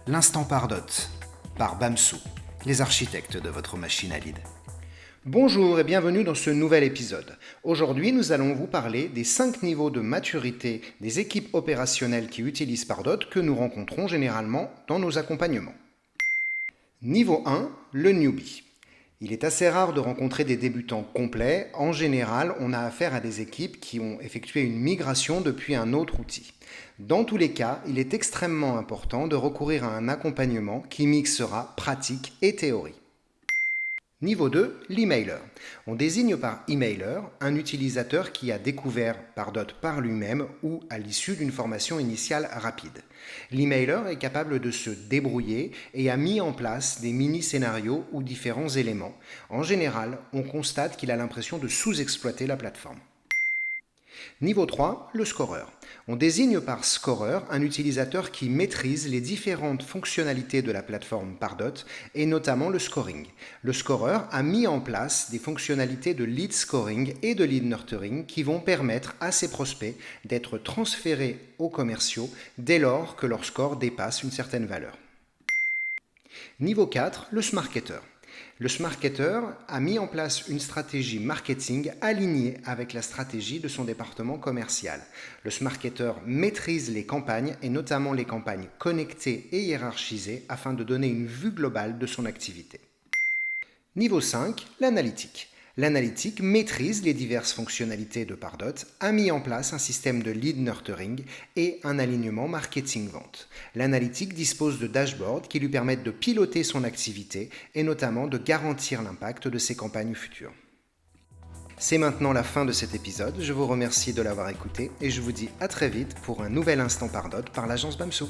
L'instant Pardot, par Bamsou, les architectes de votre machine à lead. Bonjour et bienvenue dans ce nouvel épisode. Aujourd'hui, nous allons vous parler des 5 niveaux de maturité des équipes opérationnelles qui utilisent Pardot que nous rencontrons généralement dans nos accompagnements. Niveau 1, le newbie. Il est assez rare de rencontrer des débutants complets. En général, on a affaire à des équipes qui ont effectué une migration depuis un autre outil. Dans tous les cas, il est extrêmement important de recourir à un accompagnement qui mixera pratique et théorie. Niveau 2, l'emailer. On désigne par emailer un utilisateur qui a découvert Pardot par lui-même ou à l'issue d'une formation initiale rapide. L'emailer est capable de se débrouiller et a mis en place des mini-scénarios ou différents éléments. En général, on constate qu'il a l'impression de sous-exploiter la plateforme. Niveau 3, le scoreur. On désigne par scoreur un utilisateur qui maîtrise les différentes fonctionnalités de la plateforme Pardot et notamment le scoring. Le scoreur a mis en place des fonctionnalités de lead scoring et de lead nurturing qui vont permettre à ses prospects d'être transférés aux commerciaux dès lors que leur score dépasse une certaine valeur. Niveau 4, le smarketer. Le smarketer a mis en place une stratégie marketing alignée avec la stratégie de son département commercial. Le smarketer maîtrise les campagnes et notamment les campagnes connectées et hiérarchisées afin de donner une vue globale de son activité. Niveau 5, l'analytique. L'analytique maîtrise les diverses fonctionnalités de Pardot, a mis en place un système de lead nurturing et un alignement marketing-vente. L'analytique dispose de dashboards qui lui permettent de piloter son activité et notamment de garantir l'impact de ses campagnes futures. C'est maintenant la fin de cet épisode, je vous remercie de l'avoir écouté et je vous dis à très vite pour un nouvel instant Pardot par l'agence Bamsou.